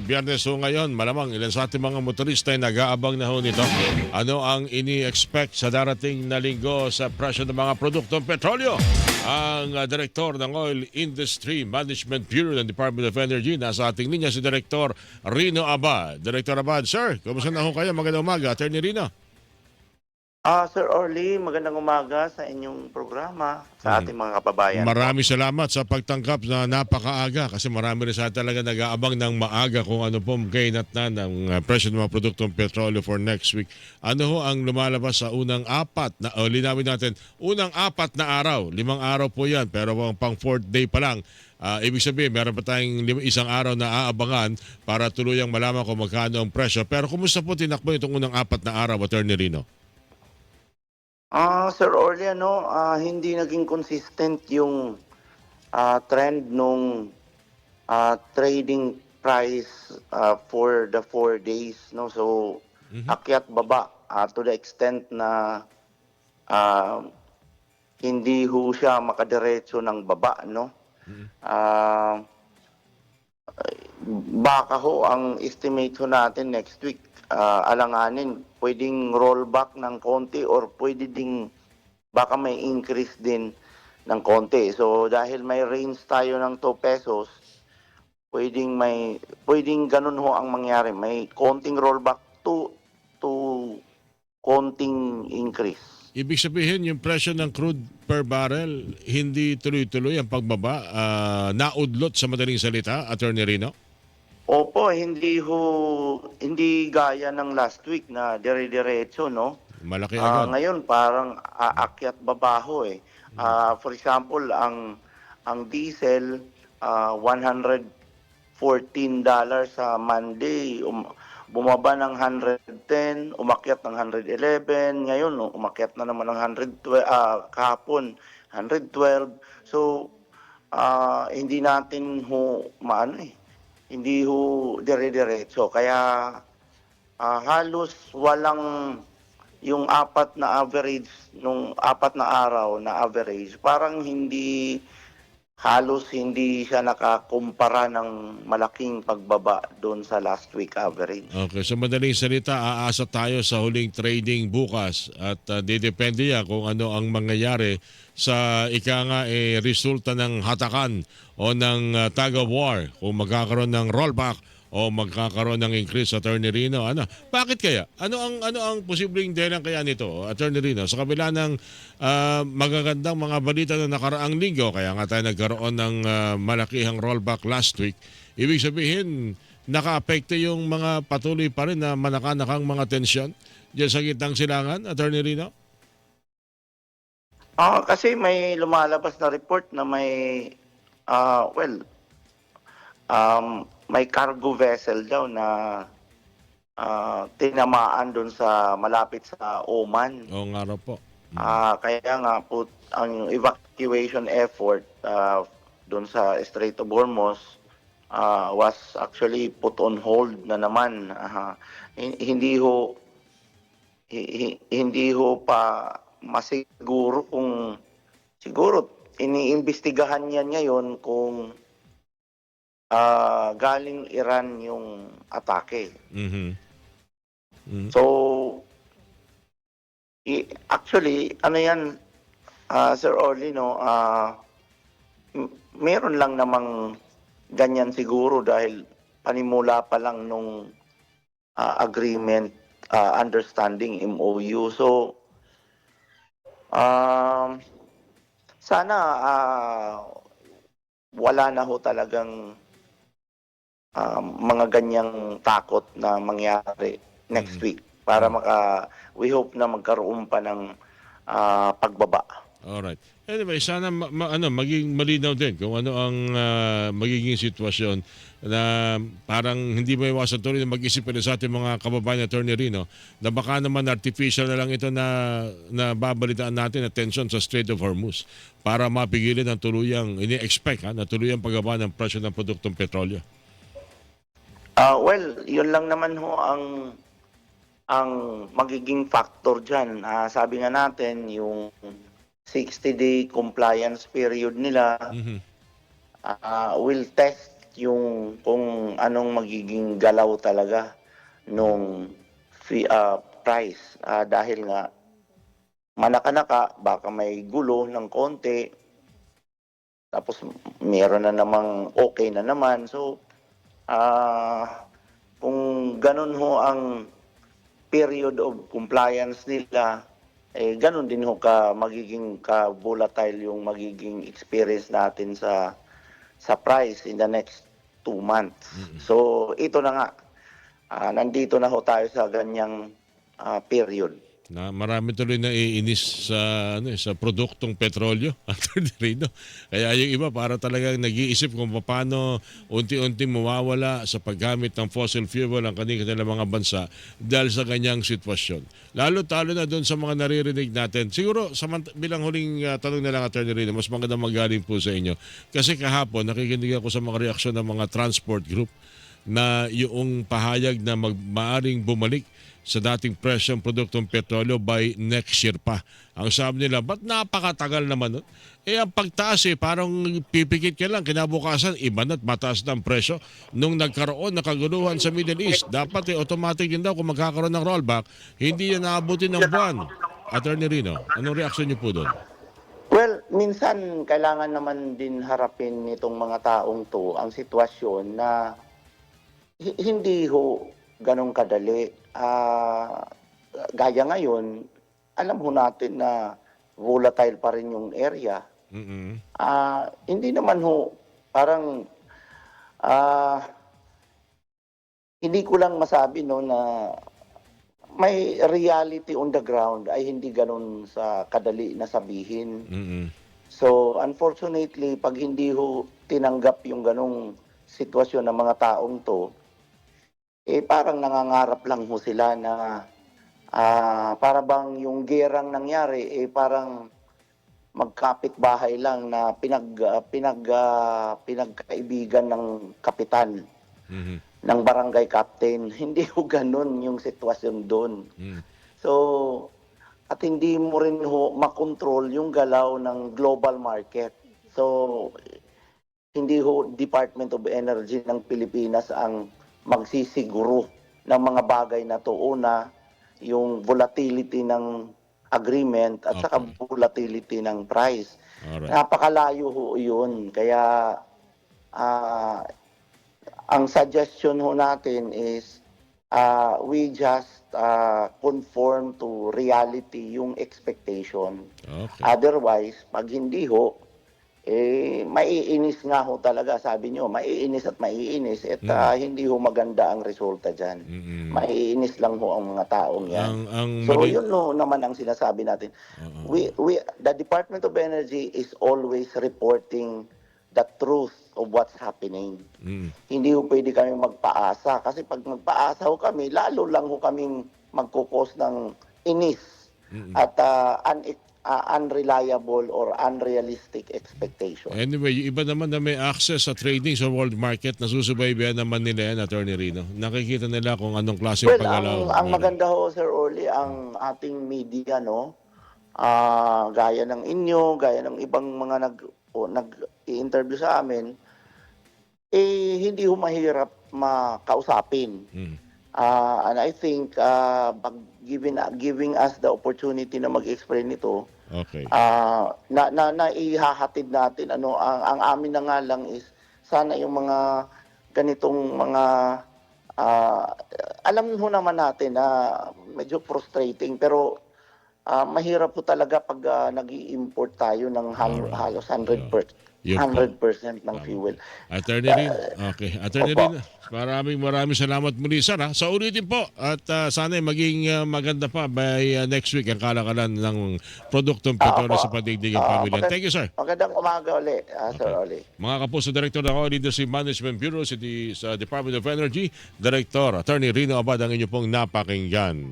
Biyernes ho ngayon, malamang ilan sa ating mga motorista ay nag-aabang na ho nito. Ano ang ini-expect sa darating na linggo sa presyo ng mga produktong petrolyo? Ang Direktor ng Oil Industry Management Bureau ng Department of Energy, nasa ating linya si Direktor Rino Abad. Direktor Abad, sir, kumusta na ho kayo? Magandang umaga, Attorney Rino. Sir Orly, magandang umaga sa inyong programa, sa ating mga kababayan po. Maraming salamat sa pagtangkap na napakaaga kasi marami rin sa atin talaga nag-aabang ng maaga kung ano po kainatnan ng presyo ng mga produktong petrolyo for next week. Ano ho ang lumalabas sa unang apat na, linawin natin, unang apat na araw, 5 araw po yan, pero pang 4th day pa lang. Ibig sabihin, meron pa tayong isang araw na aabangan para tuluyang malaman kung magkano ang presyo. Pero kumusta po tinakbo itong unang apat na araw, Attorney Rino? Sir Orly, hindi naging consistent yung trend nung trading price for the 4 days, no? So, akyat baba to the extent na ah, hindi ho siya makadiretso ng baba, no? Ah, Baka ho ang estimate ho natin next week, alanganin, pwedeng rollback ng konti or pwede ding baka may increase din ng konti. So dahil may range tayo ng 2 pesos, pwedeng ganun ho ang mangyari. May konting rollback to konting increase. Ibig sabihin, yung presyo ng crude per barrel, hindi tuloy-tuloy ang pagbaba, naudlot sa madaling salita, Attorney Rino? Opo, hindi gaya ng last week na dire-diretso, no? Malaki agad. Ngayon parang aakyat babaho eh. For example, ang diesel $114 sa Monday, bumaba ng 110, umakyat ng 111, ngayon umakyat na naman ng 112, kahapon 112. So hindi natin hindi ho dire-diretso. Kaya halos walang yung apat na average, nung apat na araw na average, parang halos hindi siya nakakumpara ng malaking pagbaba doon sa last week average. Okay, so madaling salita, aasa tayo sa huling trading bukas at didepende yan kung ano ang mangyayari sa resulta ng hatakan o ng tug of war, kung magkakaroon ng rollback o magkakaroon ng increase, Attorney Rino. Bakit kaya? Ano ang posibleng dahilan kaya nito, Attorney Rino? Sa kabila ng magagandang mga balita na nakaraang linggo, kaya nga tayo nagkaroon ng malakihang rollback last week. Ibig sabihin, naka-apekto yung mga patuloy pa rin na manakanakang mga tensyon diyan sa gitnang silangan, Attorney Rino? Kasi may lumalabas na report na may cargo vessel daw na tinamaan doon sa malapit sa Oman. Oo nga raw po. Kaya nga po ang evacuation effort doon sa Strait of Hormuz was actually put on hold na naman. Hindi ho pa masiguro kung siguro iniimbestigahan yan ngayon kung galing Iran yung atake. So actually ano yan, Sir Orly, no, meron lang namang ganyan siguro dahil panimula pa lang nung agreement, understanding, MOU. So sana wala na ho talagang mga ganyang takot na mangyari next week para we hope na magkaroon pa ng pagbaba. Alright. Anyway, sana maging malinaw din kung ano ang magiging sitwasyon na parang hindi mo iwasan tuloy na mag-isip pa sa ating mga kababayan, Attorney Rino, na baka naman artificial na lang ito na babalitaan natin na tension sa Strait of Hormuz para mapigilan ang tuluyang ini-expect na tuluyang pagbaba ng presyo ng produktong petrolyo. Yun lang naman ho ang magiging factor dyan. Sabi nga natin, yung 60-day compliance period nila will test yung kung anong magiging galaw talaga nung price. Dahil nga manaka-naka, baka may gulo ng konti, tapos meron na namang okay na naman. So, kung ganun ho ang period of compliance nila, ganun din ho magiging ka-volatile yung magiging experience natin sa price in the next 2 months. So, ito na nga. Nandito na ho tayo sa ganyang period. Na marami tuloy na iinis sa produktong petrolyo, Attorney Rino. Kaya yung iba para talagang nag-iisip kung paano unti-unti mawawala sa paggamit ng fossil fuel ang kanilang mga bansa dahil sa ganyang sitwasyon. Lalo-talo na doon sa mga naririnig natin. Siguro bilang huling tanong na lang, Attorney Rino, mas maganda magaling po sa inyo. Kasi kahapon nakikinig ako sa mga reaksyon ng mga transport group na yung pahayag na maaring bumalik sa dating presyong produktong petrolyo by next year pa. Ang sabi nila, ba't napakatagal naman nun? Ang pagtaas parang pipikit ka lang, kinabukasan, iba na't mataas na ang presyo. Nung nagkaroon na kaguluhan sa Middle East, dapat automatic din daw kung magkakaroon ng rollback, hindi yan naabutin ng buwan. Attorney Rino, anong reaksyon niyo po doon? Well, minsan kailangan naman din harapin nitong mga taong to ang sitwasyon na hindi ho ganong kadali. Gaya ngayon, alam ho natin na volatile pa rin yung area. Hindi naman ho, parang hindi ko lang masabi no na may reality on the ground ay hindi ganon sa kadali na sabihin. So, unfortunately, pag hindi ho tinanggap yung ganong sitwasyon ng mga taong to, parang nangangarap lang ho sila na para bang yung gerang nangyari, parang magkapit-bahay lang na pinagkaibigan ng kapitan, ng barangay captain. Hindi ho ganun yung sitwasyon doon. So, at hindi mo rin ho makontrol yung galaw ng global market. So, hindi ho Department of Energy ng Pilipinas ang magsisiguro ng mga bagay na to. Una, yung volatility ng agreement at saka volatility ng price. Alright. Napakalayo ho yun. Kaya ang suggestion ho natin is we just conform to reality yung expectation. Otherwise, pag hindi ho, maiinis nga ho talaga, sabi nyo, maiinis at maiinis at hindi ho maganda ang resulta dyan. Maiinis lang ho ang mga taong yan. So yun ho naman ang sinasabi natin. The Department of Energy is always reporting the truth of what's happening. Hindi ho pwede kami magpaasa kasi pag magpaasa ho kami, lalo lang ho kaming magkukos ng inis at unreliable or unrealistic expectation. Anyway, yung iba naman na may access sa trading sa world market, nasusubaybayan naman nila yan, Attorney Rino. Nakikita nila kung anong klaseng paggalaw. Ang maganda ho, Sir Orly, ang ating media, no, gaya ng inyo, gaya ng ibang mga nag-i-interview sa amin, hindi ho mahirap makausapin. And I think giving us the opportunity na mag-explain ito, na ihahatid natin ang amin na nga lang is sana yung mga ganitong mga alam ho naman natin na medyo frustrating pero mahirap po talaga pag nag-i-import tayo ng halos 100% ng fuel. Attorney Rino, Attorney Rino, maraming salamat muli, sir. Sa ulitin po at sana maging maganda pa by next week ang kalakalan ng produktong petrolyo sa padigdigang pamilya. Thank you, sir. Magandang umaga ulit, Sir Oli. Mga kapuso, Director ng Oil Industry Management Bureau sa Department of Energy, Director Attorney Rino Abad ang inyo pong napakinggan.